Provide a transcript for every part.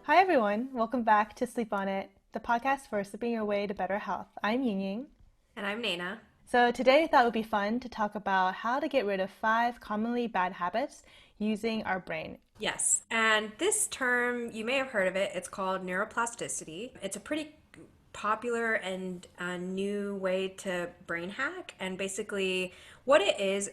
Hi, everyone. Welcome back to Sleep On It, the podcast for slipping your way to better health. I'm Ying Ying. And I'm Naina. So, today I thought it would be fun to talk about how to get rid of 5 commonly bad habits using our brain. Yes. And this term, you may have heard of it. It's called neuroplasticity. It's a pretty popular and new way to brain hack. And basically, what it is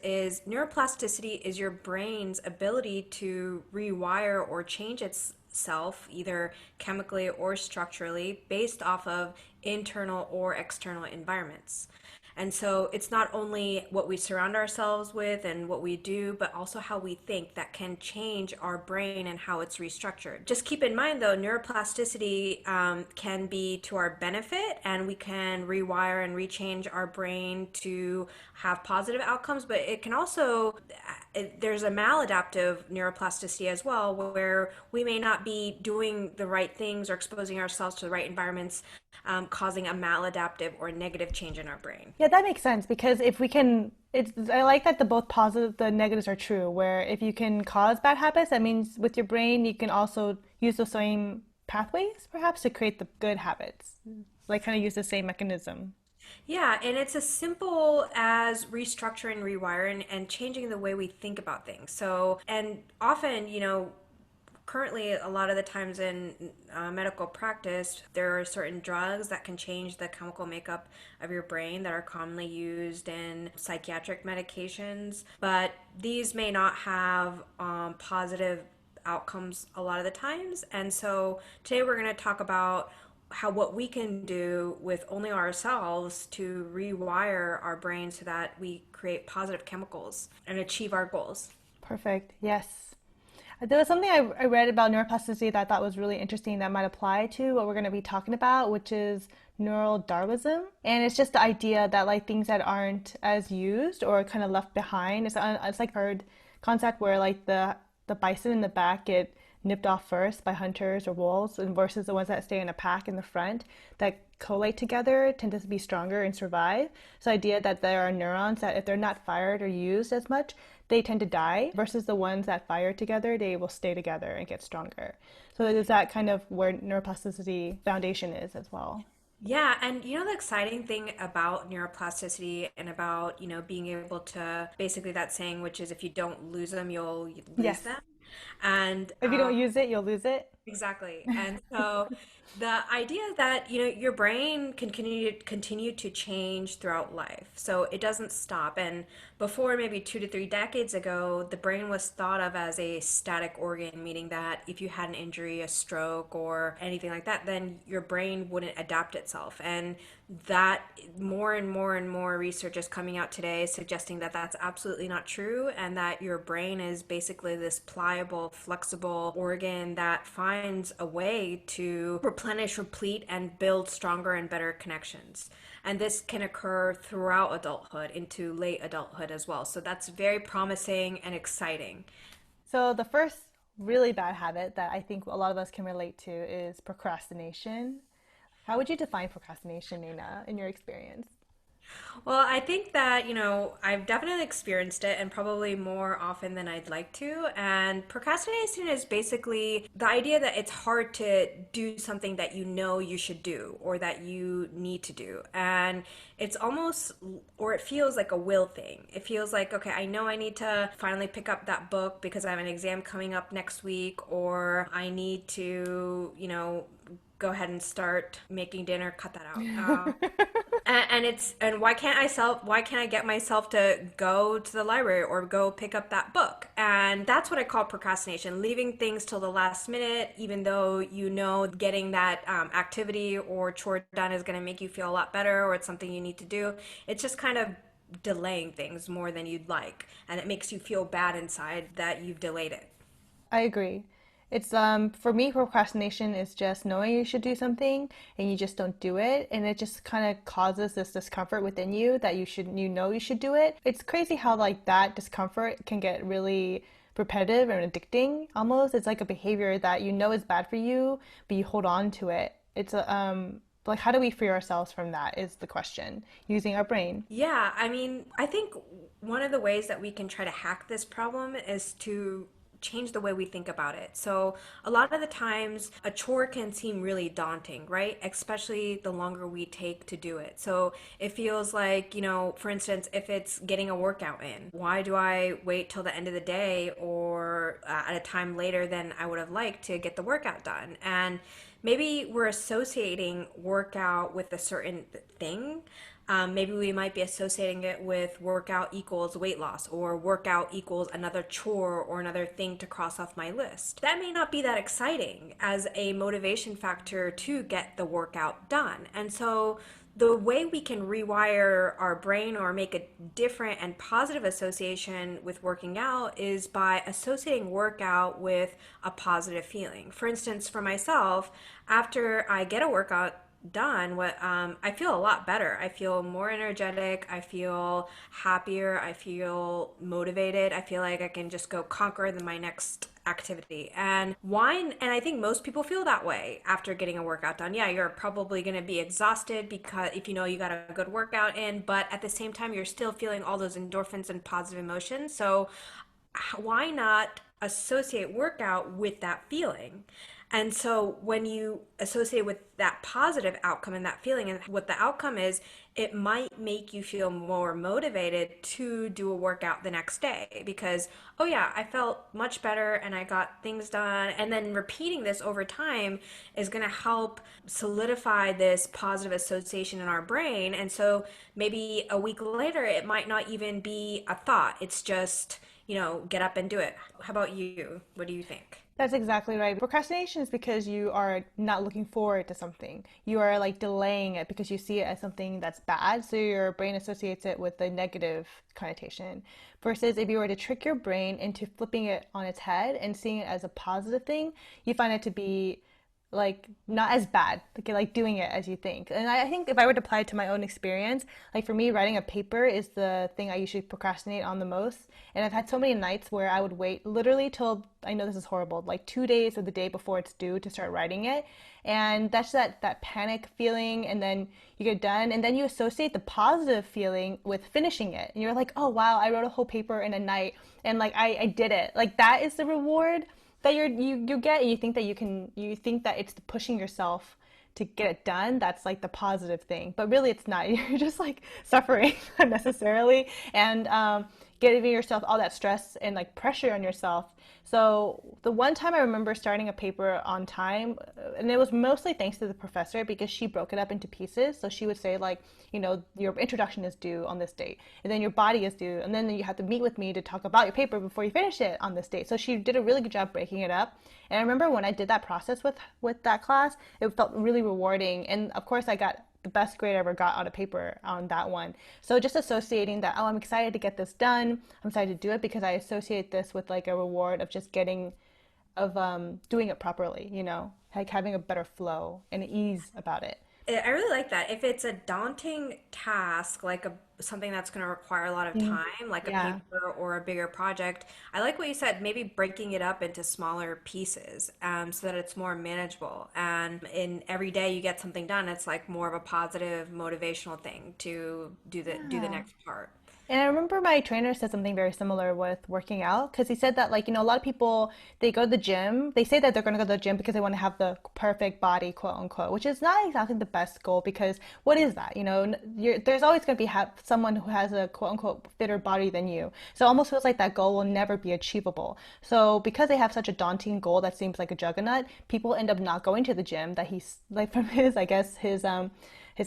neuroplasticity is your brain's ability to rewire or change itself, either chemically or structurally, based off of internal or external environments. And so it's not only what we surround ourselves with and what we do, but also how we think that can change our brain and how it's restructured. Just keep in mind, though, neuroplasticity can be to our benefit, and we can rewire and rechange our brain to have positive outcomes, but it can also, there's a maladaptive neuroplasticity as well, where we may not be doing the right things or exposing ourselves to the right environments, causing a maladaptive or negative change in our brain. Yeah, that makes sense because if we can, I like that the both positive, the negatives are true, where if you can cause bad habits, that means with your brain, you can also use the same pathways perhaps to create the good habits, like kind of use the same mechanism. Yeah, and it's as simple as restructuring, rewiring, and changing the way we think about things. So, and often, currently a lot of the times in medical practice, there are certain drugs that can change the chemical makeup of your brain that are commonly used in psychiatric medications, but these may not have positive outcomes a lot of the times. And so today we're going to talk about how what we can do with only ourselves to rewire our brain so that we create positive chemicals and achieve our goals. Perfect. Yes. There was something I read about neuroplasticity that I thought was really interesting that might apply to what we're going to be talking about, which is neural Darwinism. And it's just the idea that like things that aren't as used or kind of left behind. It's like herd concept where like the bison in the back get nipped off first by hunters or wolves, and versus the ones that stay in a pack in the front that collate together tend to be stronger and survive. So the idea that there are neurons that if they're not fired or used as much, they tend to die, versus the ones that fire together, they will stay together and get stronger. So is that kind of where neuroplasticity foundation is as well? Yeah, and the exciting thing about neuroplasticity and about, being able to basically that saying, which is if you don't lose them, you'll lose Yes. them. And If you don't use it, you'll lose it. exactly. And so the idea that, your brain can continue to change throughout life. So it doesn't stop. And before maybe 2 to 3 decades ago, the brain was thought of as a static organ, meaning that if you had an injury, a stroke, or anything like that, then your brain wouldn't adapt itself. And that more and more and more research is coming out today suggesting that that's absolutely not true, and that your brain is basically this pliable, flexible organ that finds a way to replenish, replete, and build stronger and better connections. And this can occur throughout adulthood into late adulthood as well. So that's very promising and exciting. So the first really bad habit that I think a lot of us can relate to is procrastination. How would you define procrastination, Nina, in your experience? Well, I think that, I've definitely experienced it and probably more often than I'd like to. And procrastination is basically the idea that it's hard to do something that you know you should do or that you need to do. And it's almost, or it feels like a will thing. It feels like, okay, I know I need to finally pick up that book because I have an exam coming up next week, or I need to, go ahead and start making dinner, cut that out. And why can't I get myself to go to the library or go pick up that book? And that's what I call procrastination, leaving things till the last minute, even though getting that activity or chore done is going to make you feel a lot better, or it's something you need to do. It's just kind of delaying things more than you'd like, and it makes you feel bad inside that you've delayed it. I agree. It's for me, procrastination is just knowing you should do something and you just don't do it, and it just kind of causes this discomfort within you that you should do it. It's crazy how like that discomfort can get really repetitive and addicting almost. It's like a behavior that you know is bad for you, but you hold on to it. It's a like how do we free ourselves from that is the question using our brain. Yeah, I mean, I think one of the ways that we can try to hack this problem is to change the way we think about it. So a lot of the times a chore can seem really daunting, right? Especially the longer we take to do it. So it feels like, for instance, if it's getting a workout in, why do I wait till the end of the day or at a time later than I would have liked to get the workout done? And maybe we're associating workout with a certain thing. Maybe we might be associating it with workout equals weight loss or workout equals another chore or another thing to cross off my list. That may not be that exciting as a motivation factor to get the workout done. And so the way we can rewire our brain or make a different and positive association with working out is by associating workout with a positive feeling. For instance, for myself, after I get a workout done, I feel a lot better. I feel more energetic. I feel happier. I feel motivated. I feel like I can just go conquer my next activity. And I think most people feel that way after getting a workout done. Yeah, you're probably going to be exhausted because if you know you got a good workout in, but at the same time, you're still feeling all those endorphins and positive emotions. So why not associate workout with that feeling? And so when you associate with that positive outcome and that feeling and what the outcome is, it might make you feel more motivated to do a workout the next day because, oh yeah, I felt much better and I got things done. And then repeating this over time is going to help solidify this positive association in our brain. And so maybe a week later, it might not even be a thought. It's just, get up and do it. How about you? What do you think? That's exactly right. Procrastination is because you are not looking forward to something. You are like delaying it because you see it as something that's bad. So your brain associates it with the negative connotation. Versus if you were to trick your brain into flipping it on its head and seeing it as a positive thing, you find it to be like not as bad, like doing it as you think. And I think if I were to apply it to my own experience, like for me, writing a paper is the thing I usually procrastinate on the most. And I've had so many nights where I would wait literally till, I know this is horrible, like 2 days or the day before it's due to start writing it. And that's that panic feeling, and then you get done, and then you associate the positive feeling with finishing it. And you're like, oh wow, I wrote a whole paper in a night, and like I did it. Like that is the reward that you get, and you think that you think that it's pushing yourself to get it done. That's like the positive thing, but really it's not. You're just like suffering unnecessarily and giving yourself all that stress and like pressure on yourself. So the one time I remember starting a paper on time, and it was mostly thanks to the professor because she broke it up into pieces. So she would say like, your introduction is due on this date, and then your body is due, and then you have to meet with me to talk about your paper before you finish it on this date. So she did a really good job breaking it up. And I remember when I did that process with that class, it felt really rewarding. And of course I got the best grade I ever got on a paper on that one. So just associating that, oh, I'm excited to get this done. I'm excited to do it because I associate this with like a reward of just doing it properly, like having a better flow and ease about it. I really like that. If it's a daunting task, like something that's going to require a lot of Mm. time, like a Yeah. paper or a bigger project, I like what you said, maybe breaking it up into smaller pieces, so that it's more manageable. And in every day you get something done, it's like more of a positive, motivational thing to do the Yeah. next part. And I remember my trainer said something very similar with working out because he said that, like, a lot of people, they go to the gym, they say that they're going to go to the gym because they want to have the perfect body, quote unquote, which is not exactly the best goal because what is that? There's always going to be someone who has a quote unquote fitter body than you. So it almost feels like that goal will never be achievable. So because they have such a daunting goal that seems like a juggernaut, people end up not going to the gym that he's like from his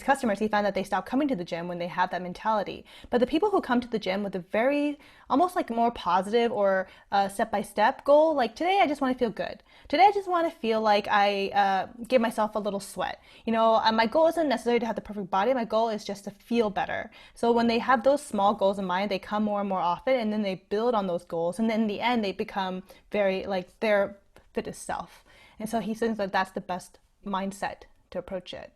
customers, he found that they stop coming to the gym when they have that mentality. But the people who come to the gym with a very, almost like more positive or step by step goal, like today I just want to feel good. Today I just want to feel like I give myself a little sweat. My goal isn't necessarily to have the perfect body. My goal is just to feel better. So when they have those small goals in mind, they come more and more often, and then they build on those goals. And then in the end, they become very like their fittest self. And so he thinks that that's the best mindset to approach it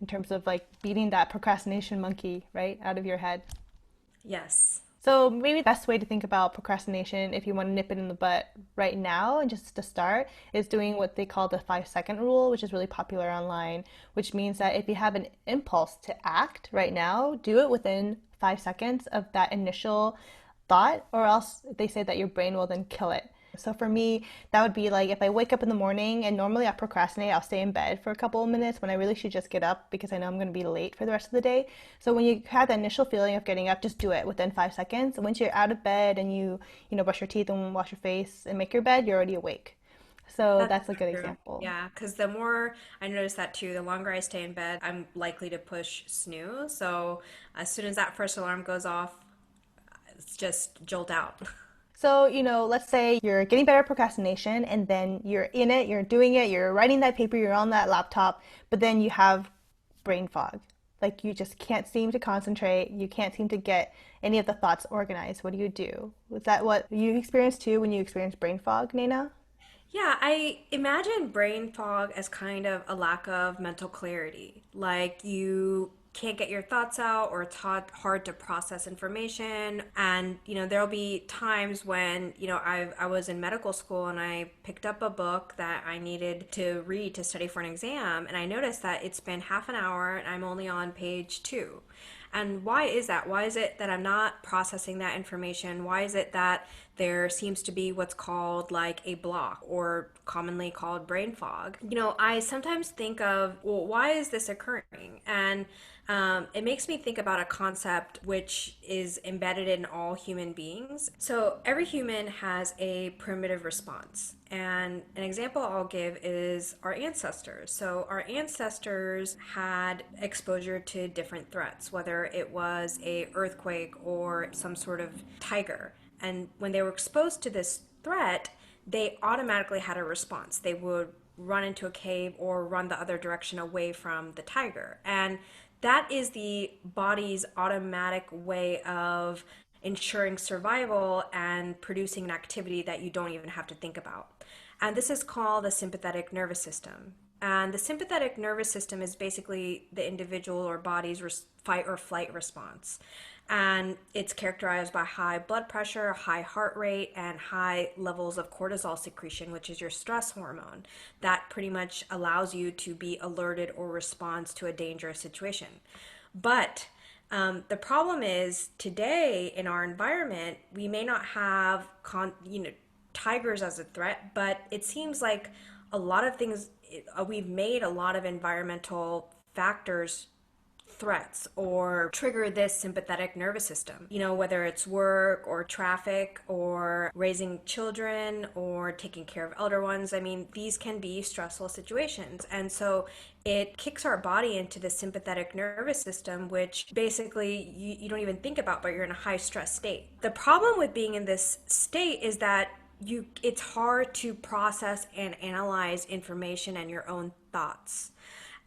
in terms of like beating that procrastination monkey right out of your head. Yes. So maybe the best way to think about procrastination if you want to nip it in the butt right now and just to start is doing what they call the 5 second rule, which is really popular online, which means that if you have an impulse to act right now, do it within 5 seconds of that initial thought, or else they say that your brain will then kill it. So for me, that would be like if I wake up in the morning and normally I procrastinate, I'll stay in bed for a couple of minutes when I really should just get up because I know I'm going to be late for the rest of the day. So when you have that initial feeling of getting up, just do it within 5 seconds. And once you're out of bed and you brush your teeth and wash your face and make your bed, you're already awake. So That's that's a good true. example. Yeah, because the more I notice that too, the longer I stay in bed, I'm likely to push snooze. So as soon as that first alarm goes off, it's just jolt out. So, let's say you're getting better at procrastination and then you're in it, you're doing it, you're writing that paper, you're on that laptop, but then you have brain fog. Like you just can't seem to concentrate, you can't seem to get any of the thoughts organized. What do you do? Was that what you experienced too when you experienced brain fog, Nana? Yeah, I imagine brain fog as kind of a lack of mental clarity. Like you can't get your thoughts out, or it's hard to process information. And, there'll be times when, I was in medical school and I picked up a book that I needed to read to study for an exam. And I noticed that it's been half an hour and I'm only on page two. And why is that? Why is it that I'm not processing that information? Why is it that there seems to be what's called like a block, or commonly called brain fog? I sometimes think of, well, why is this occurring? And it makes me think about a concept which is embedded in all human beings. So every human has a primitive response. And an example I'll give is our ancestors. So our ancestors had exposure to different threats, whether it was a earthquake or some sort of tiger. And when they were exposed to this threat, they automatically had a response. They would run into a cave or run the other direction away from the tiger. And that is the body's automatic way of ensuring survival and producing an activity that you don't even have to think about. And this is called the sympathetic nervous system. And the sympathetic nervous system is basically the individual or body's fight or flight response. And it's characterized by high blood pressure, high heart rate, and high levels of cortisol secretion, which is your stress hormone. That pretty much allows you to be alerted or respond to a dangerous situation. But the problem is today in our environment, we may not have tigers as a threat, but it seems like a lot of things, we've made a lot of environmental factors threats or trigger this sympathetic nervous system. Whether it's work or traffic or raising children or taking care of elder ones. I mean, these can be stressful situations. And so it kicks our body into the sympathetic nervous system, which basically you don't even think about, but you're in a high stress state. The problem with being in this state is that it's hard to process and analyze information and your own thoughts.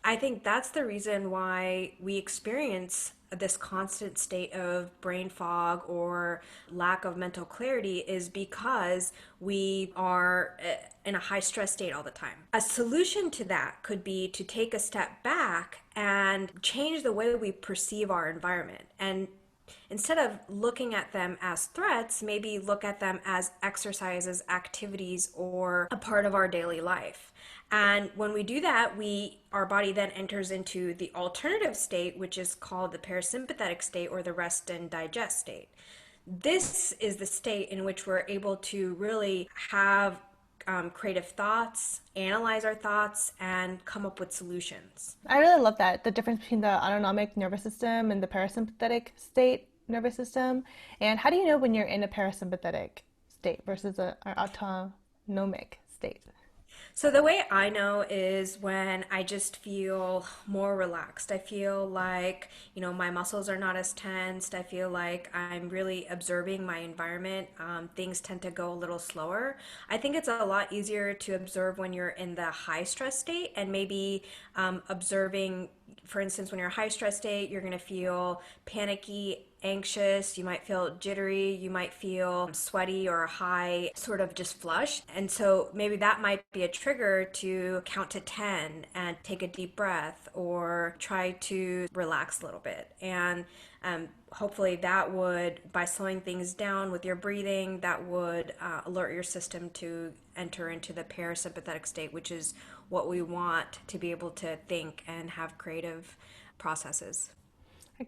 I think that's the reason why we experience this constant state of brain fog or lack of mental clarity, is because we are in a high stress state all the time. A solution to that could be to take a step back and change the way we perceive our environment. And instead of looking at them as threats, maybe look at them as exercises, activities, or a part of our daily life. And when we do that, our body then enters into the alternative state, which is called the parasympathetic state, or the rest and digest state. This is the state in which we're able to really have creative thoughts, analyze our thoughts, and come up with solutions. I really love that, the difference between the autonomic nervous system and the parasympathetic state nervous system. And how do you know when you're in a parasympathetic state versus an autonomic state? So the way I know is when I just feel more relaxed. I feel like, my muscles are not as tensed. I feel like I'm really observing my environment. Things tend to go a little slower. I think it's a lot easier to observe when you're in the high stress state, and maybe observing, for instance, when you're in a high stress state, you're going to feel panicky, anxious, you might feel jittery, you might feel sweaty or high, sort of just flush. And so maybe that might be a trigger to count to 10 and take a deep breath, or try to relax a little bit. And hopefully that would, by slowing things down with your breathing, that would alert your system to enter into the parasympathetic state, which is what we want to be able to think and have creative processes.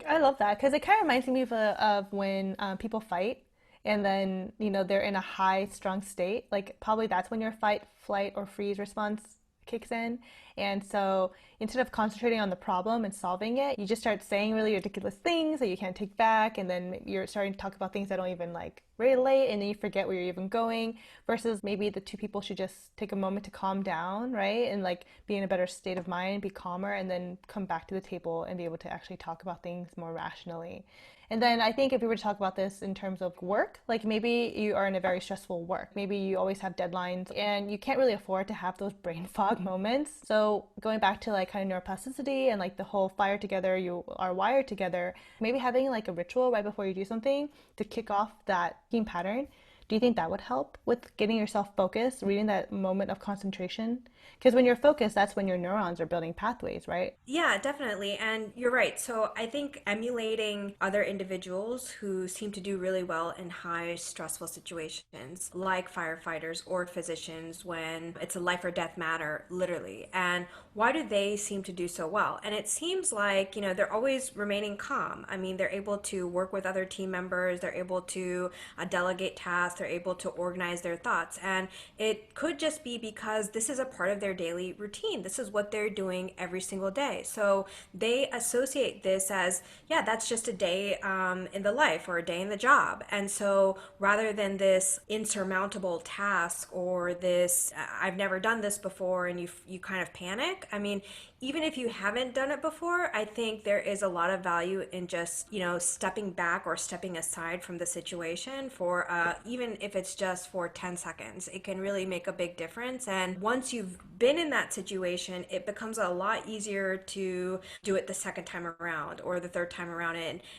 I love that because it kind of reminds me of when people fight and then, they're in a high strung state, like probably that's when your fight, flight, or freeze response kicks in. And so instead of concentrating on the problem and solving it, you just start saying really ridiculous things that you can't take back. And then you're starting to talk about things that don't even like relate. And then you forget where you're even going. Versus maybe the two people should just take a moment to calm down, right? And like be in a better state of mind, be calmer, and then come back to the table and be able to actually talk about things more rationally. And then I think if we were to talk about this in terms of work, like maybe you are in a very stressful work. Maybe you always have deadlines and you can't really afford to have those brain fog moments. So going back to like kind of neuroplasticity and like the whole fire together, you are wired together, maybe having like a ritual right before you do something to kick off that team pattern. Do you think that would help with getting yourself focused, reading that moment of concentration? Because when you're focused, that's when your neurons are building pathways, right? Yeah, definitely. And you're right. So I think emulating other individuals who seem to do really well in high stressful situations, like firefighters or physicians, when it's a life or death matter, literally. And why do they seem to do so well? And it seems like, they're always remaining calm. I mean, they're able to work with other team members, they're able to delegate tasks, they're able to organize their thoughts. And it could just be because this is a part of their daily routine. This is what they're doing every single day. So they associate this as, yeah, that's just a day in the life or a day in the job. And so rather than this insurmountable task or this, I've never done this before, and you kind of panic. I mean, even if you haven't done it before, I think there is a lot of value in just, stepping back or stepping aside from the situation for, even if it's just for 10 seconds, it can really make a big difference. And once you've been in that situation, it becomes a lot easier to do it the second time around or the third time around.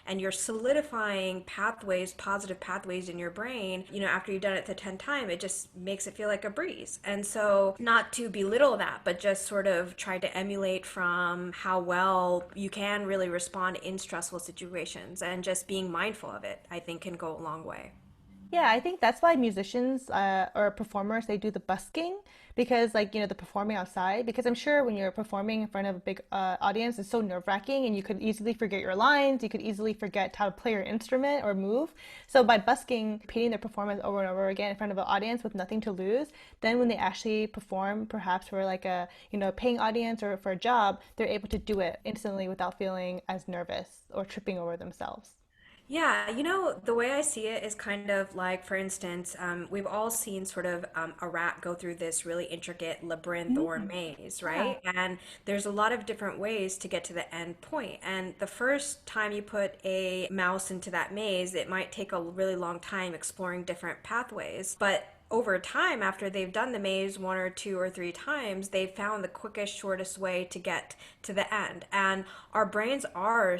And you're solidifying pathways, positive pathways in your brain. After you've done it the 10th time, it just makes it feel like a breeze. And so, not to belittle that, but just sort of try to emulate from how well you can really respond in stressful situations, and just being mindful of it, I think, can go a long way. Yeah, I think that's why musicians or performers they do the busking because like the performing outside because I'm sure when you're performing in front of a big audience it's so nerve-wracking and you could easily forget your lines, you could easily forget how to play your instrument or move. So by busking, repeating their performance over and over again in front of an audience with nothing to lose, then when they actually perform perhaps for like a paying audience or for a job, they're able to do it instantly without feeling as nervous or tripping over themselves. Yeah, the way I see it is kind of like, for instance, we've all seen sort of a rat go through this really intricate labyrinth or Mm, maze, yeah. right? And there's a lot of different ways to get to the end point. And the first time you put a mouse into that maze, it might take a really long time exploring different pathways. But over time, after they've done the maze one or two or three times, they've found the quickest, shortest way to get to the end. And our brains are,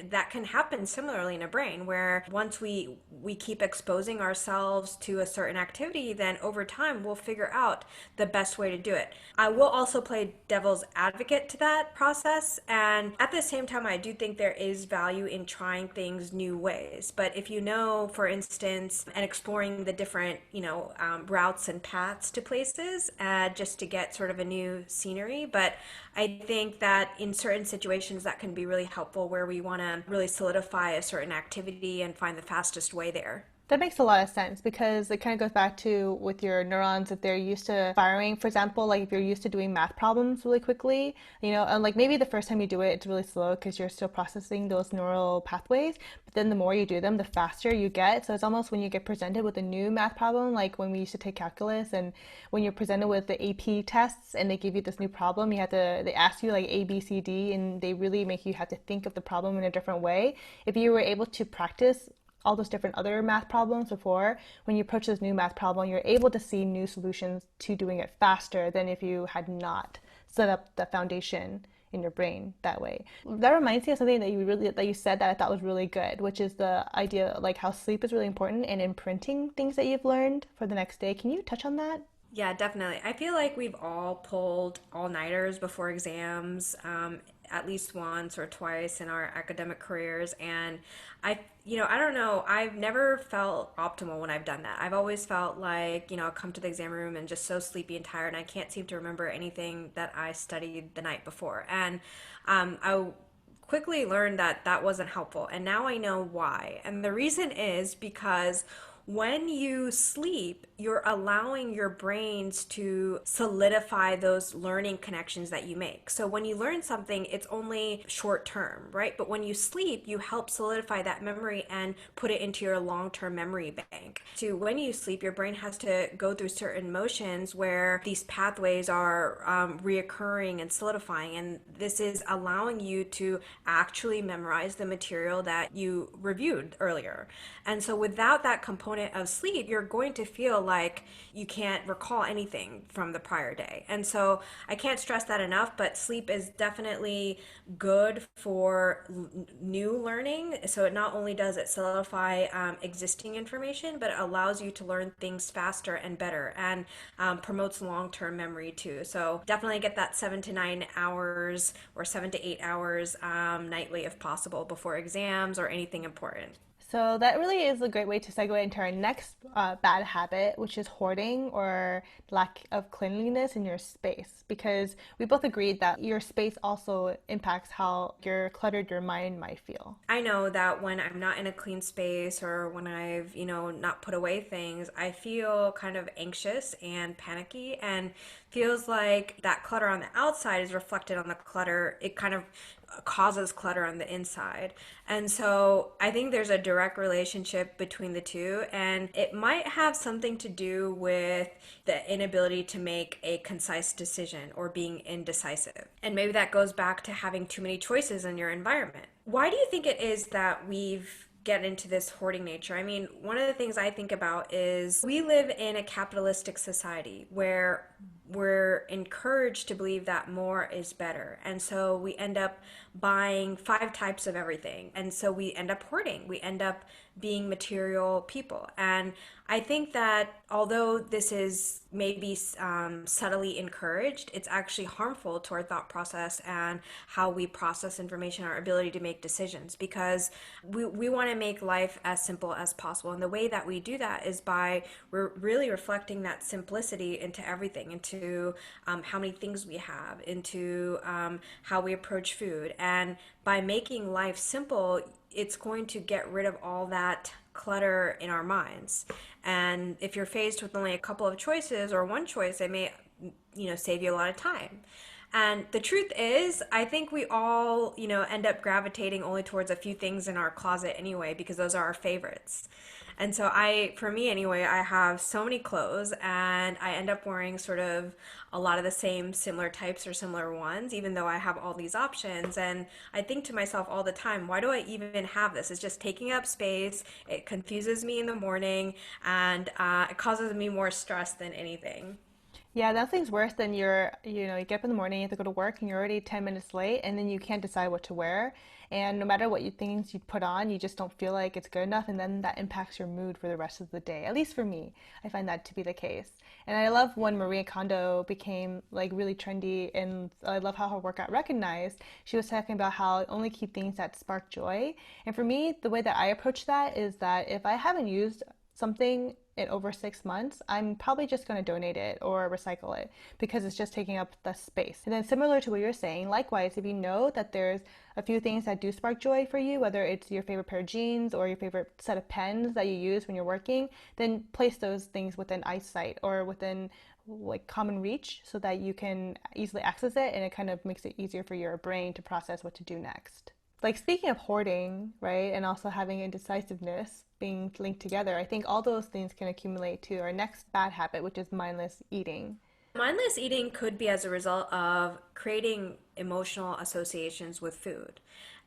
that can happen similarly in a brain, where once we keep exposing ourselves to a certain activity, then over time we'll figure out the best way to do it. I will also play devil's advocate to that process, and at the same time, I do think there is value in trying things new ways. But if for instance, and exploring the different, routes and paths to places, just to get sort of a new scenery. But I think that in certain situations that can be really helpful where we want to really solidify a certain activity and find the fastest way there. That makes a lot of sense because it kind of goes back to with your neurons if they're used to firing, for example, like if you're used to doing math problems really quickly, and like maybe the first time you do it, it's really slow because you're still processing those neural pathways. But then the more you do them, the faster you get. So it's almost when you get presented with a new math problem, like when we used to take calculus and when you're presented with the AP tests and they give you this new problem, they ask you like A, B, C, D, and they really make you have to think of the problem in a different way. If you were able to practice all those different other math problems before, when you approach this new math problem, you're able to see new solutions to doing it faster than if you had not set up the foundation in your brain that way. That reminds me of something that you said that I thought was really good, which is the idea like how sleep is really important and imprinting things that you've learned for the next day. Can you touch on that? Yeah, definitely. I feel like we've all pulled all-nighters before exams, at least once or twice in our academic careers. And I don't know, I've never felt optimal when I've done that. I've always felt like, I come to the exam room and just so sleepy and tired, and I can't seem to remember anything that I studied the night before. And I quickly learned that that wasn't helpful. And now I know why. And the reason is because when you sleep, you're allowing your brains to solidify those learning connections that you make. So when you learn something, it's only short term, right? But when you sleep, you help solidify that memory and put it into your long-term memory bank. So when you sleep, your brain has to go through certain motions where these pathways are reoccurring and solidifying. And this is allowing you to actually memorize the material that you reviewed earlier. And so without that component of sleep, you're going to feel like you can't recall anything from the prior day. And so I can't stress that enough, but sleep is definitely good for new learning. So it not only does it solidify existing information, but it allows you to learn things faster and better, and promotes long-term memory too. So definitely get that 7 to 9 hours or 7 to 8 hours nightly if possible before exams or anything important. So that really is a great way to segue into our next bad habit, which is hoarding or lack of cleanliness in your space. Because we both agreed that your space also impacts how your cluttered your mind might feel. I know that when I'm not in a clean space or when I've, not put away things, I feel kind of anxious and panicky, and feels like that clutter on the outside is reflected on the clutter. It kind of causes clutter on the inside. And so I think there's a direct relationship between the two, and it might have something to do with the inability to make a concise decision or being indecisive. And maybe that goes back to having too many choices in your environment. Why do you think it is that we've get into this hoarding nature? I mean, one of the things I think about is we live in a capitalistic society where we're encouraged to believe that more is better. And so we end up buying 5 types of everything. And so we end up hoarding. We end up being material people. And I think that although this is maybe subtly encouraged, it's actually harmful to our thought process and how we process information, our ability to make decisions, because we want to make life as simple as possible. And the way that we do that is by really reflecting that simplicity into everything, into how many things we have, into how we approach food. And by making life simple, it's going to get rid of all that clutter in our minds. And if you're faced with only a couple of choices or one choice, it may, save you a lot of time. And the truth is, I think we all, end up gravitating only towards a few things in our closet anyway, because those are our favorites. And so for me anyway, I have so many clothes, and I end up wearing sort of a lot of the same similar types or similar ones, even though I have all these options. And I think to myself all the time, why do I even have this? It's just taking up space. It confuses me in the morning, and it causes me more stress than anything. Yeah, nothing's worse than you get up in the morning, you have to go to work, and you're already 10 minutes late, and then you can't decide what to wear. And no matter what you things you put on, you just don't feel like it's good enough, and then that impacts your mood for the rest of the day. At least for me, I find that to be the case. And I love when Maria Kondo became like really trendy, and I love how her work got recognized. She was talking about how only keep things that spark joy. And for me, the way that I approach that is that if I haven't used something in over 6 months, I'm probably just going to donate it or recycle it because it's just taking up the space. And then, similar to what you're saying, likewise, if you know that there's a few things that do spark joy for you, whether it's your favorite pair of jeans or your favorite set of pens that you use when you're working, then place those things within eyesight or within like common reach so that you can easily access it, and it kind of makes it easier for your brain to process what to do next. Like speaking of hoarding, right, and also having indecisiveness being linked together, I think all those things can accumulate to our next bad habit, which is mindless eating. Mindless eating could be as a result of creating emotional associations with food.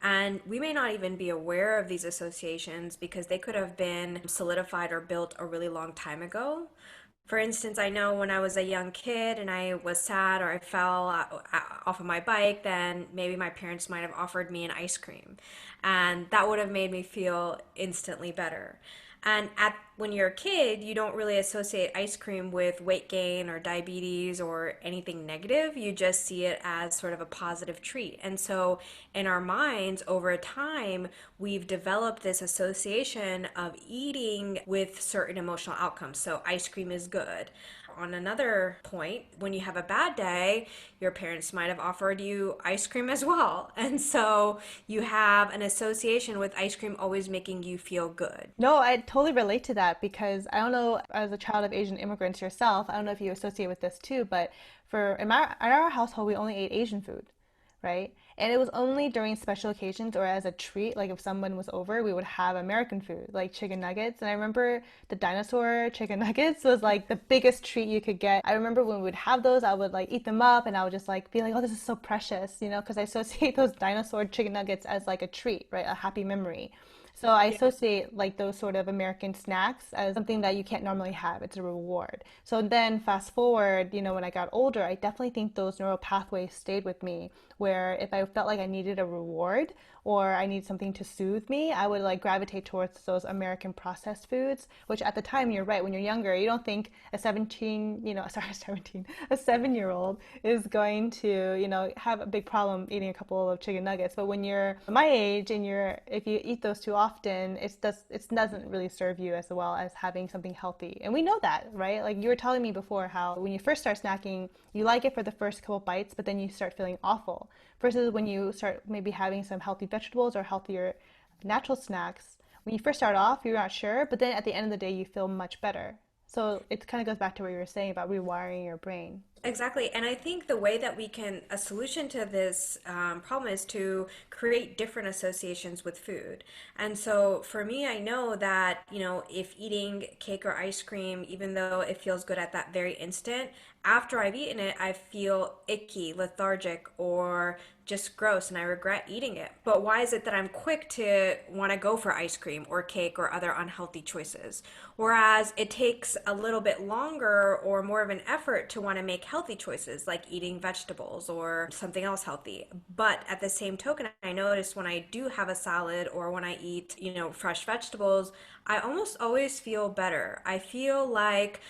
And we may not even be aware of these associations because they could have been solidified or built a really long time ago. For instance, I know when I was a young kid and I was sad or I fell off of my bike, then maybe my parents might have offered me an ice cream. And that would have made me feel instantly better. And at when you're a kid, you don't really associate ice cream with weight gain or diabetes or anything negative. You just see it as sort of a positive treat. And so in our minds, over time, we've developed this association of eating with certain emotional outcomes. So ice cream is good. On another point, when you have a bad day, your parents might have offered you ice cream as well. And so you have an association with ice cream always making you feel good. No, I totally relate to that because I don't know, as a child of Asian immigrants yourself, I don't know if you associate with this too, but in our household, we only ate Asian food, right? And it was only during special occasions or as a treat, like if someone was over, we would have American food, like chicken nuggets. And I remember the dinosaur chicken nuggets was like the biggest treat you could get. I remember when we would have those, I would like eat them up and I would just like be like, oh, this is so precious, you know, because I associate those dinosaur chicken nuggets as like a treat, right? A happy memory. So I associate like those sort of American snacks as something that you can't normally have. It's a reward. So then fast forward, you know, when I got older, I definitely think those neural pathways stayed with me where if I felt like I needed a reward or I need something to soothe me, I would like gravitate towards those American processed foods, which at the time, you're right, when you're younger, you don't think a 17, you know, sorry, 17, a 7-year-old is going to, you know, have a big problem eating a couple of chicken nuggets. But when you're my age and if you eat those too often, it doesn't really serve you as well as having something healthy. And we know that, right? Like you were telling me before how when you first start snacking, you like it for the first couple bites, but then you start feeling awful. Versus when you start maybe having some healthy vegetables or healthier natural snacks, when you first start off, you're not sure, but then at the end of the day, you feel much better. So it kind of goes back to what you were saying about rewiring your brain. Exactly. And I think the way that a solution to this problem is to create different associations with food. And so for me, I know that, you know, if eating cake or ice cream, even though it feels good at that very instant, after I've eaten it, I feel icky, lethargic, or just gross and I regret eating it. But why is it that I'm quick to want to go for ice cream or cake or other unhealthy choices? Whereas it takes a little bit longer or more of an effort to want to make healthy choices like eating vegetables or something else healthy. But at the same token, I notice when I do have a salad or when I eat, you know, fresh vegetables, I almost always feel better. I feel like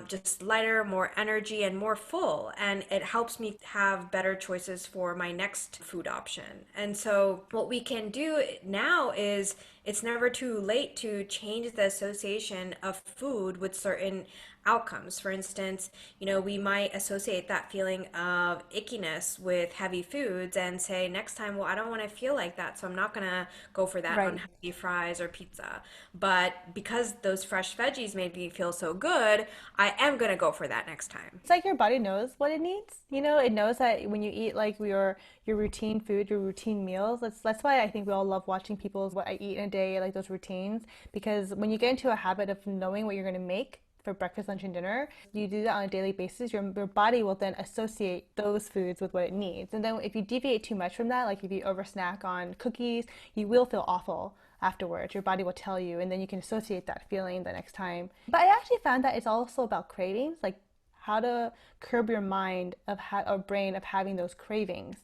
just lighter, more energy, and more full. And it helps me have better choices for my next food option. And so, what we can do now is it's never too late to change the association of food with certain outcomes. For instance, you know, we might associate that feeling of ickiness with heavy foods and say next time, well, I don't want to feel like that, so I'm not going to go for that Right. unhealthy fries or pizza. But because those fresh veggies made me feel so good, I am going to go for that next time. It's like your body knows what it needs. You know, it knows that when you eat like your routine food, your routine meals. That's why I think we all love watching people's what I eat in a day, like those routines, because when you get into a habit of knowing what you're going to make for breakfast, lunch, and dinner, you do that on a daily basis, your body will then associate those foods with what it needs. And then if you deviate too much from that, like if you over snack on cookies, you will feel awful afterwards. Your body will tell you, and then you can associate that feeling the next time. But I actually found that it's also about cravings, like how to curb your mind or brain of having those cravings.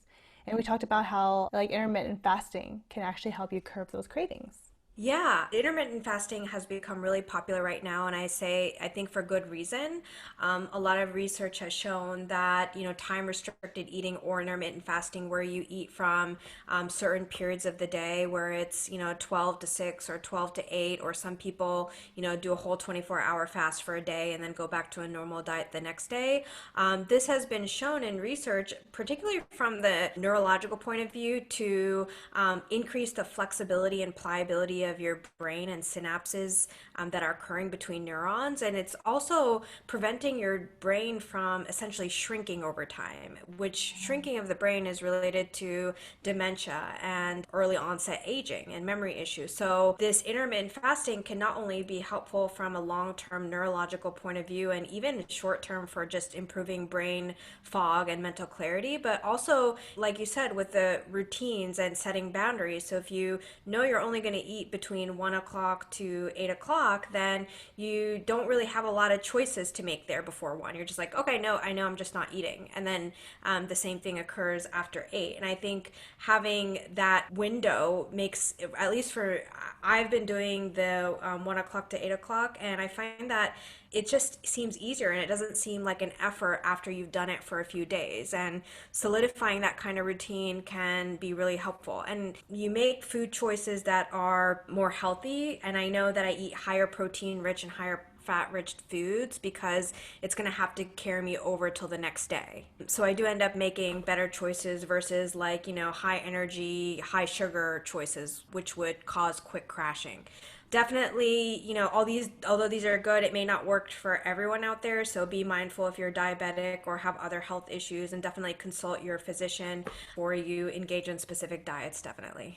And we talked about how like intermittent fasting can actually help you curb those cravings. Yeah, intermittent fasting has become really popular right now, and I think for good reason. A lot of research has shown that, you know, time restricted eating or intermittent fasting, where you eat from certain periods of the day, where it's, you know, 12 to 6 or 12 to 8, or some people, you know, do a whole 24-hour fast for a day and then go back to a normal diet the next day. This has been shown in research, particularly from the neurological point of view, to increase the flexibility and pliability of your brain and synapses that are occurring between neurons. And it's also preventing your brain from essentially shrinking over time, which shrinking of the brain is related to dementia and early onset aging and memory issues. So this intermittent fasting can not only be helpful from a long-term neurological point of view and even short-term for just improving brain fog and mental clarity, but also, like you said, with the routines and setting boundaries. So if you know you're only going to eat eat between 1 o'clock to 8 o'clock, then you don't really have a lot of choices to make there before one. You're just like, okay, no, I know I'm just not eating. And then the same thing occurs after eight. And I think having that window makes, at least for, I've been doing the 1 o'clock to 8 o'clock, and I find that it just seems easier and it doesn't seem like an effort after you've done it for a few days. And solidifying that kind of routine can be really helpful. And you make food choices that are more healthy. And I know that I eat higher protein rich and higher fat rich foods because it's going to have to carry me over till the next day. So I do end up making better choices versus like, high energy, high sugar choices, which would cause quick crashing. Definitely, although these are good, it may not work for everyone out there. So be mindful if you're diabetic or have other health issues, and definitely consult your physician before you engage in specific diets, definitely.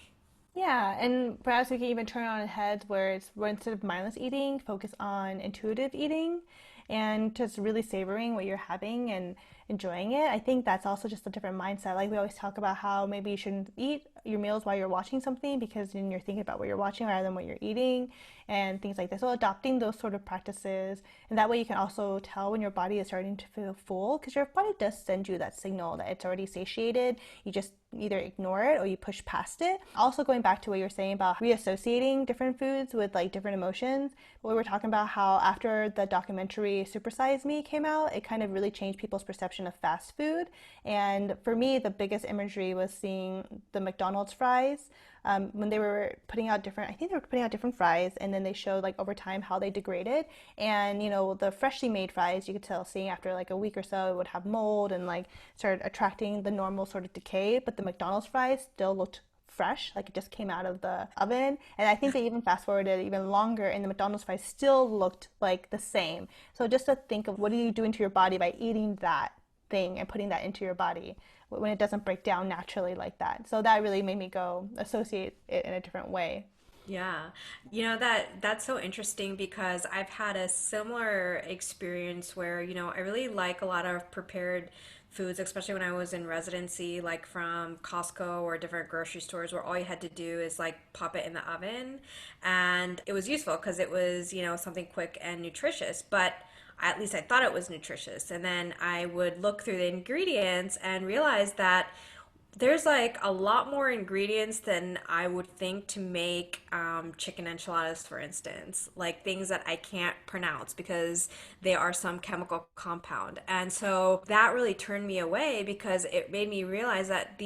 Yeah, and perhaps we can even turn it on its head where instead of mindless eating, focus on intuitive eating and just really savoring what you're having and enjoying it. I think that's also just a different mindset. Like we always talk about how maybe you shouldn't eat your meals while you're watching something because then you're thinking about what you're watching rather than what you're eating and things like this. So adopting those sort of practices, and that way you can also tell when your body is starting to feel full because your body does send you that signal that it's already satiated. You just either ignore it or you push past it. Also going back to what you were saying about reassociating different foods with like different emotions, we were talking about how after the documentary Super Size Me came out, it kind of really changed people's perception of fast food. And for me, the biggest imagery was seeing the McDonald's fries. When they were putting out different, I think they were putting out different fries, and then they showed like over time how they degraded. And the freshly made fries, you could tell seeing after like a week or so, it would have mold and like started attracting the normal sort of decay. But the McDonald's fries still looked fresh, like it just came out of the oven. And I think they even fast forwarded even longer, and the McDonald's fries still looked like the same. So just to think of what are you doing to your body by eating that thing and putting that into your body when it doesn't break down naturally like that. So that really made me go associate it in a different way. Yeah. That's so interesting because I've had a similar experience where, I really like a lot of prepared foods, especially when I was in residency, like from Costco or different grocery stores where all you had to do is like pop it in the oven. And it was useful because it was, something quick and nutritious, but at least I thought it was nutritious. And then I would look through the ingredients and realize that there's like a lot more ingredients than I would think to make chicken enchiladas, for instance, like things that I can't pronounce because they are some chemical compound. And so that really turned me away because it made me realize that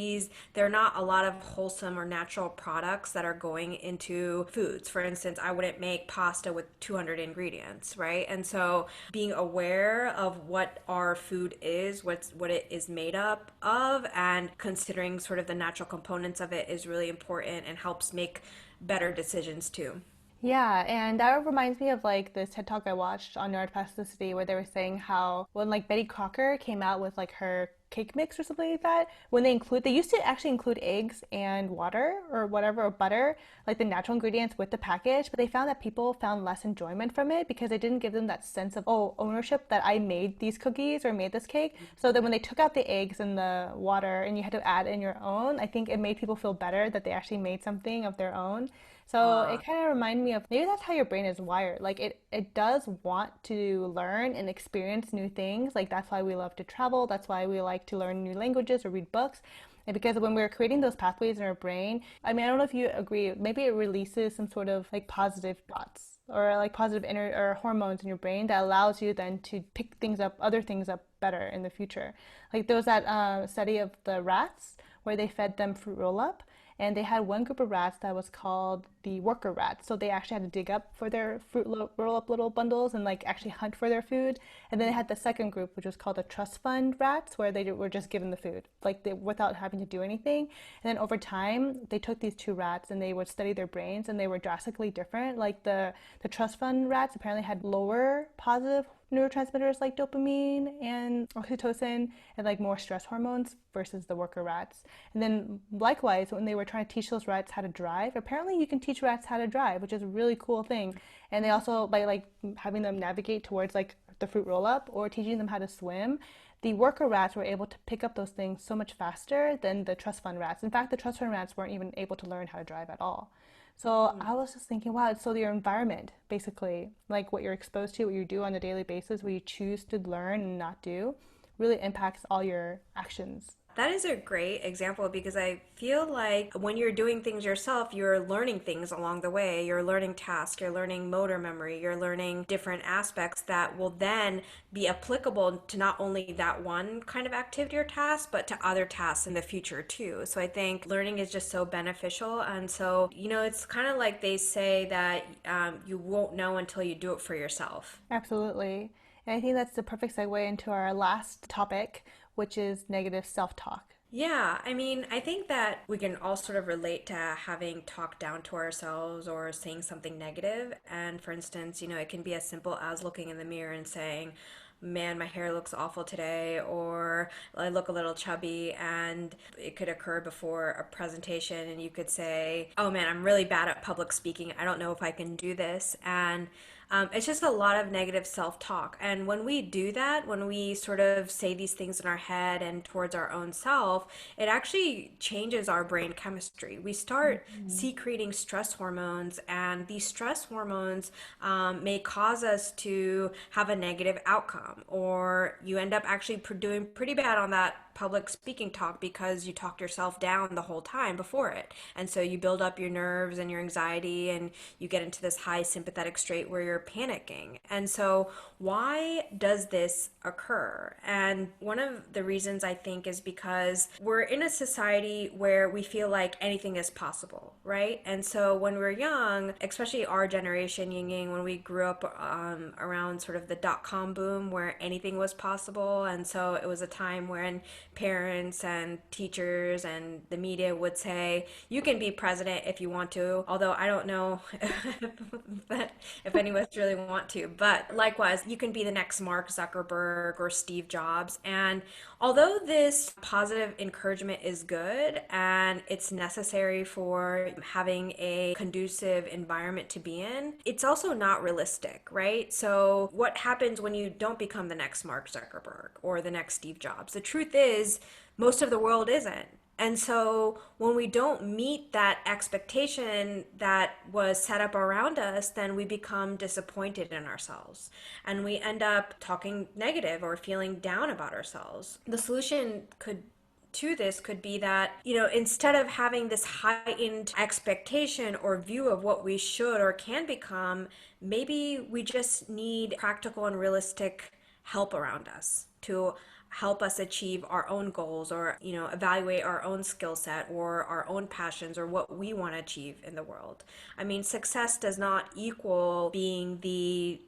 they're not a lot of wholesome or natural products that are going into foods. For instance, I wouldn't make pasta with 200 ingredients, right? And so being aware of what our food is, what it is made up of, and considering sort of the natural components of it is really important and helps make better decisions too. Yeah, and that reminds me of like this TED Talk I watched on neuroplasticity where they were saying how when like Betty Crocker came out with like her cake mix or something like that, when they used to actually include eggs and water or whatever or butter, like the natural ingredients with the package, but they found that people found less enjoyment from it because it didn't give them that sense of ownership that I made these cookies or made this cake. So that when they took out the eggs and the water and you had to add in your own, I think it made people feel better that they actually made something of their own. So Uh, it kind of reminded me of maybe that's how your brain is wired. Like it does want to learn and experience new things. Like that's why we love to travel. That's why we like to learn new languages or read books. And because when we're creating those pathways in our brain, I mean, I don't know if you agree, maybe it releases some sort of like positive thoughts or like positive inner or hormones in your brain that allows you then to pick things up, other things up better in the future. Like there was that study of the rats where they fed them fruit roll up, and they had one group of rats that was called the worker rats. So they actually had to dig up for their roll up little bundles and like actually hunt for their food. And then they had the second group, which was called the trust fund rats, where they were just given the food, like without having to do anything. And then over time, they took these two rats and they would study their brains, and they were drastically different. Like the trust fund rats apparently had lower positive neurotransmitters like dopamine and oxytocin and like more stress hormones versus the worker rats. And then likewise, when they were trying to teach those rats how to drive, apparently you can teach rats how to drive, which is a really cool thing. And they also, by like having them navigate towards like the fruit roll up or teaching them how to swim, the worker rats were able to pick up those things so much faster than the trust fund rats. In fact, the trust fund rats weren't even able to learn how to drive at all. So I was just thinking, wow, so your environment, basically, like what you're exposed to, what you do on a daily basis, what you choose to learn and not do, really impacts all your actions. That is a great example because I feel like when you're doing things yourself, you're learning things along the way. You're learning tasks, you're learning motor memory, you're learning different aspects that will then be applicable to not only that one kind of activity or task, but to other tasks in the future too. So I think learning is just so beneficial. And so, it's kind of like they say that you won't know until you do it for yourself. Absolutely. And I think that's the perfect segue into our last topic, which is negative self talk. Yeah, I mean, I think that we can all sort of relate to having talked down to ourselves or saying something negative. And for instance, it can be as simple as looking in the mirror and saying, man, my hair looks awful today, or I look a little chubby. And it could occur before a presentation, and you could say, oh man, I'm really bad at public speaking. I don't know if I can do this. And it's just a lot of negative self talk. And when we do that, when we sort of say these things in our head and towards our own self, it actually changes our brain chemistry. We start Mhm. secreting stress hormones, and these stress hormones may cause us to have a negative outcome, or you end up actually doing pretty bad on that public speaking talk because you talked yourself down the whole time before it. And so you build up your nerves and your anxiety, and you get into this high sympathetic state where you're panicking. And so, why does this occur? And one of the reasons I think is because we're in a society where we feel like anything is possible, right? And so, when we're young, especially our generation, Ying Ying, when we grew up around sort of the dot-com boom where anything was possible, and so it was a time when parents and teachers and the media would say, you can be president if you want to, although I don't know if any of us really want to. But likewise, you can be the next Mark Zuckerberg or Steve Jobs. And although this positive encouragement is good and it's necessary for having a conducive environment to be in, it's also not realistic, right? So, what happens when you don't become the next Mark Zuckerberg or the next Steve Jobs? The truth is, most of the world isn't. And so when we don't meet that expectation that was set up around us, then we become disappointed in ourselves and we end up talking negative or feeling down about ourselves. The solution could to this could be that, instead of having this heightened expectation or view of what we should or can become, maybe we just need practical and realistic help around us to help us achieve our own goals, or evaluate our own skill set or our own passions or what we want to achieve in the world. I mean, success does not equal being the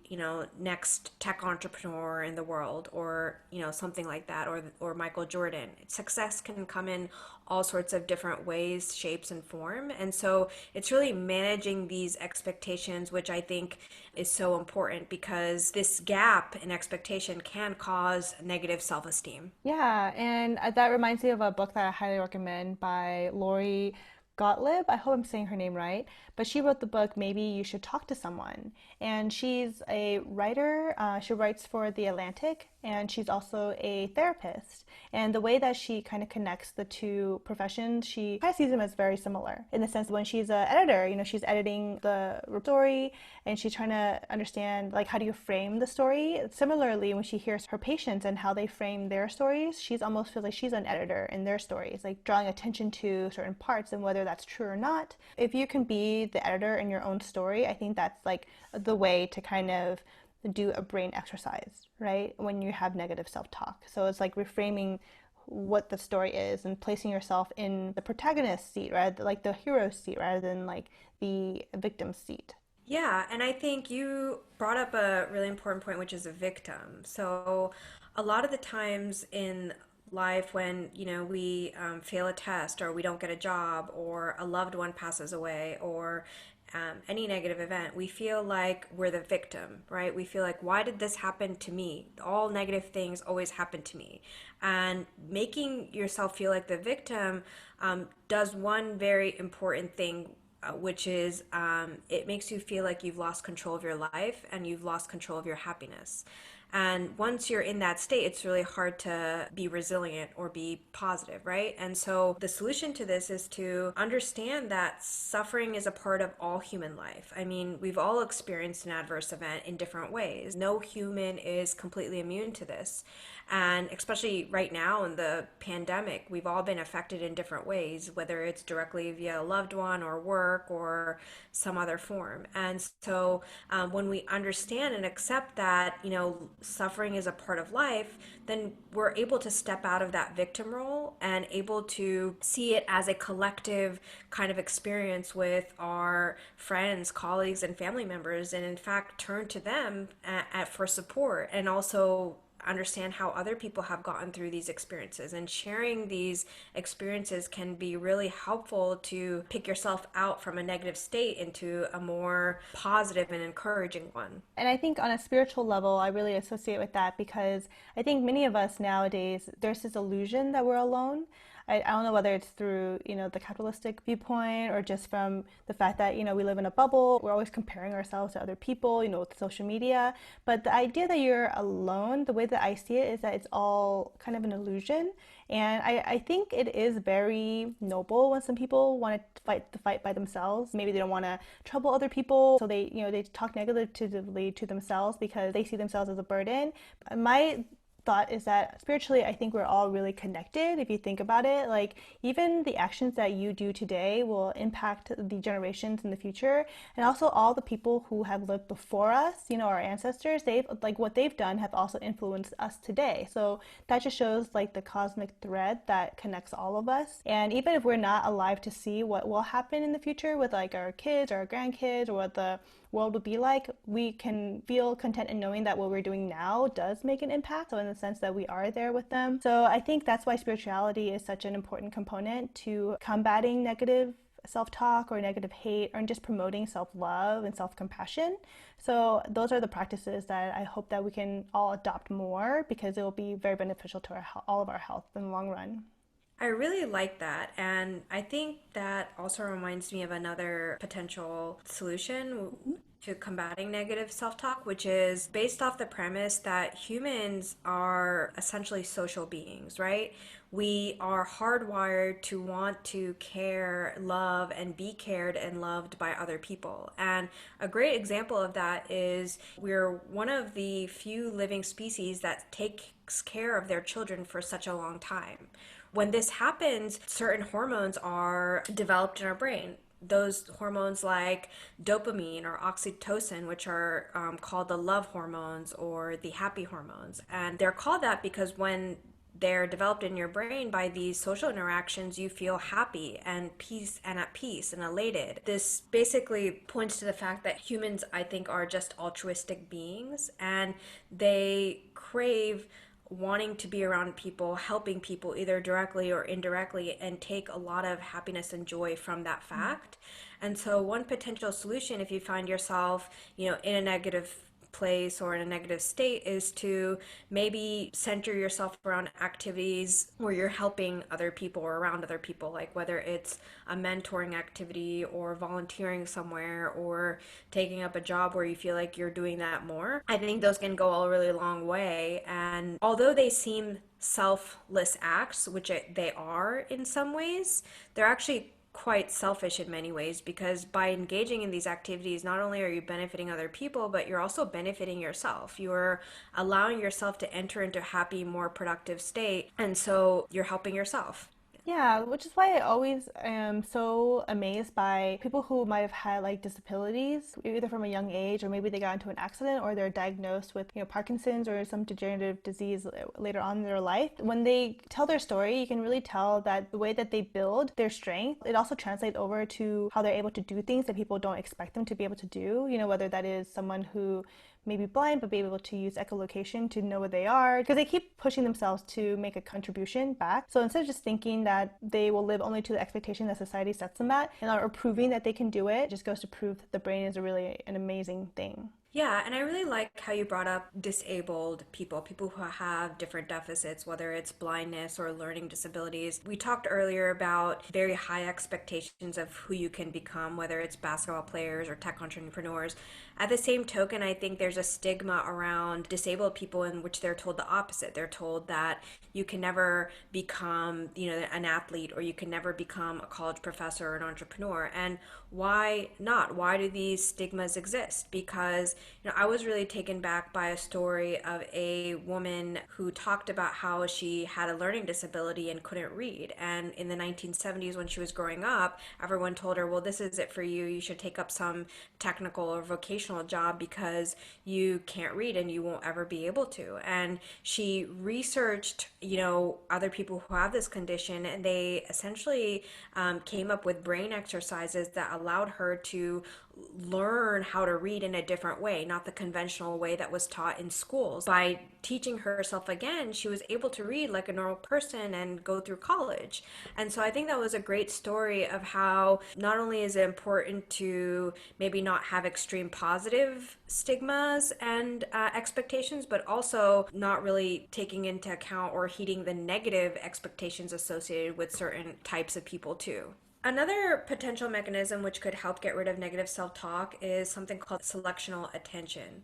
next tech entrepreneur in the world, or something like that, or Michael Jordan. Success can come in all sorts of different ways, shapes, and form. And so it's really managing these expectations, which I think is so important, because this gap in expectation can cause negative self-esteem. Yeah, and that reminds me of a book that I highly recommend by Lori Gottlieb. I hope I'm saying her name right. But she wrote the book, Maybe You Should Talk to Someone. And she's a writer. She writes for The Atlantic, and she's also a therapist. And the way that she kind of connects the two professions, she kind of sees them as very similar in the sense that when she's an editor, she's editing the story and she's trying to understand, like, how do you frame the story? Similarly, when she hears her patients and how they frame their stories, she's almost feels like she's an editor in their stories, like drawing attention to certain parts and whether that's true or not. If you can be the editor in your own story, I think that's like the way to kind of do a brain exercise, right? When you have negative self talk. So it's like reframing what the story is and placing yourself in the protagonist's seat, rather like the hero's seat, rather than like the victim's seat. Yeah, and I think you brought up a really important point, which is a victim. So, a lot of the times in life, when we fail a test, or we don't get a job, or a loved one passes away, or any negative event, we feel like we're the victim, right? We feel like, why did this happen to me? All negative things always happen to me. And making yourself feel like the victim does one very important thing, which is it makes you feel like you've lost control of your life and you've lost control of your happiness. And once you're in that state, it's really hard to be resilient or be positive, right? And so the solution to this is to understand that suffering is a part of all human life. I mean, we've all experienced an adverse event in different ways. No human is completely immune to this. And especially right now in the pandemic, we've all been affected in different ways, whether it's directly via a loved one or work or some other form. And so when we understand and accept that, suffering is a part of life, then we're able to step out of that victim role and able to see it as a collective kind of experience with our friends, colleagues, and family members, and in fact turn to them for support, and also understand how other people have gotten through these experiences. And sharing these experiences can be really helpful to pick yourself out from a negative state into a more positive and encouraging one. And I think on a spiritual level, I really associate with that because I think many of us nowadays, there's this illusion that we're alone. I don't know whether it's through, the capitalistic viewpoint or just from the fact that, we live in a bubble. We're always comparing ourselves to other people, with social media. But the idea that you're alone, the way that I see it is that it's all kind of an illusion. And I think it is very noble when some people want to fight the fight by themselves. Maybe they don't want to trouble other people, so they talk negatively to themselves because they see themselves as a burden. My thought is that spiritually, I think we're all really connected. If you think about it, like even the actions that you do today will impact the generations in the future, and also all the people who have lived before us, our ancestors, they've like what they've done have also influenced us today. So that just shows like the cosmic thread that connects all of us. And even if we're not alive to see what will happen in the future with like our kids or our grandkids or what the world would be like, we can feel content in knowing that what we're doing now does make an impact. So in the sense that we are there with them. So I think that's why spirituality is such an important component to combating negative self-talk or negative hate, or just promoting self-love and self-compassion. So those are the practices that I hope that we can all adopt more, because it will be very beneficial to all of our health in the long run. I really like that. And I think that also reminds me of another potential solution to combating negative self talk, which is based off the premise that humans are essentially social beings, right? We are hardwired to want to care, love, and be cared and loved by other people. And a great example of that is we're one of the few living species that takes care of their children for such a long time. When this happens, certain hormones are developed in our brain. Those hormones like dopamine or oxytocin, which are called the love hormones or the happy hormones. And they're called that because when they're developed in your brain by these social interactions, you feel happy and peace and at peace and elated. This basically points to the fact that humans, I think, are just altruistic beings, and they crave wanting to be around people, helping people either directly or indirectly, and take a lot of happiness and joy from that fact. And so one potential solution, if you find yourself, in a negative place or in a negative state, is to maybe center yourself around activities where you're helping other people or around other people, like whether it's a mentoring activity or volunteering somewhere or taking up a job where you feel like you're doing that more. I think those can go a really long way. And although they seem selfless acts, which they are in some ways, they're actually quite selfish in many ways, because by engaging in these activities, not only are you benefiting other people, but you're also benefiting yourself. You're allowing yourself to enter into a happy, more productive state, and so you're helping yourself. Yeah, which is why I always am so amazed by people who might have had like disabilities, either from a young age, or maybe they got into an accident, or they're diagnosed with, Parkinson's or some degenerative disease later on in their life. When they tell their story, you can really tell that the way that they build their strength, it also translates over to how they're able to do things that people don't expect them to be able to do. Whether that is someone who may be blind but be able to use echolocation to know where they are, because they keep pushing themselves to make a contribution back. So instead of just thinking that they will live only to the expectation that society sets them at, and are proving that they can do it, just goes to prove that the brain is really an amazing thing. Yeah, and I really like how you brought up disabled people, people who have different deficits, whether it's blindness or learning disabilities. We talked earlier about very high expectations of who you can become, whether it's basketball players or tech entrepreneurs. At the same token, I think there's a stigma around disabled people in which they're told the opposite. They're told that you can never become, an athlete, or you can never become a college professor or an entrepreneur. And why not? Why do these stigmas exist? Because I was really taken back by a story of a woman who talked about how she had a learning disability and couldn't read. And in the 1970s, when she was growing up, everyone told her, well, this is it for you. You should take up some technical or vocational job because you can't read and you won't ever be able to. And she researched, other people who have this condition, and they essentially came up with brain exercises that allowed her to learn how to read in a different way, not the conventional way that was taught in schools. By teaching herself again, she was able to read like a normal person and go through college. And so I think that was a great story of how not only is it important to maybe not have extreme positive stigmas and expectations, but also not really taking into account or heeding the negative expectations associated with certain types of people too. Another potential mechanism which could help get rid of negative self talk is something called selectional attention.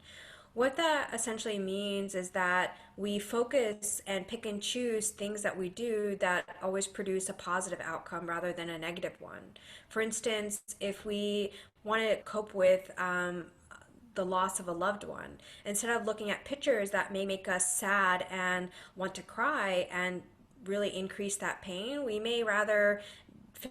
What that essentially means is that we focus and pick and choose things that we do that always produce a positive outcome rather than a negative one. For instance, if we want to cope with the loss of a loved one, instead of looking at pictures that may make us sad and want to cry and really increase that pain, we may rather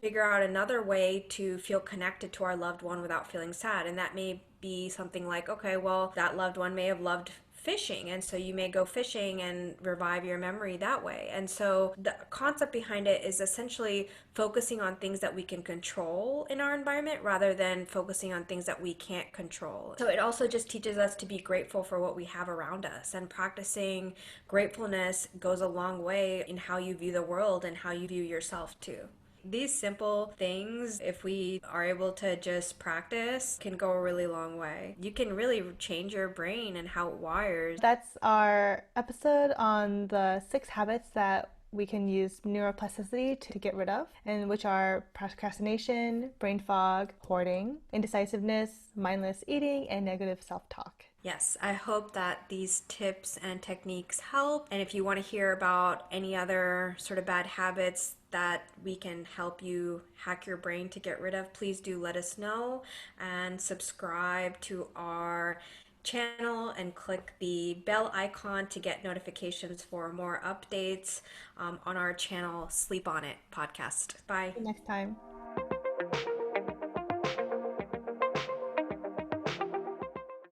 figure out another way to feel connected to our loved one without feeling sad. And that may be something like, okay, well, that loved one may have loved fishing, and so you may go fishing and revive your memory that way. And so the concept behind it is essentially focusing on things that we can control in our environment rather than focusing on things that we can't control. So it also just teaches us to be grateful for what we have around us, and practicing gratefulness goes a long way in how you view the world and how you view yourself too. These simple things, if we are able to just practice, can go a really long way. You can really change your brain and how it wires. That's our episode on the 6 habits that we can use neuroplasticity to get rid of, and which are procrastination, brain fog, hoarding, indecisiveness, mindless eating, and negative self talk. Yes, I hope that these tips and techniques help. And if you want to hear about any other sort of bad habits that we can help you hack your brain to get rid of, please do let us know, and subscribe to our channel and click the bell icon to get notifications for more updates on our channel, Sleep On It podcast. Bye. See you next time.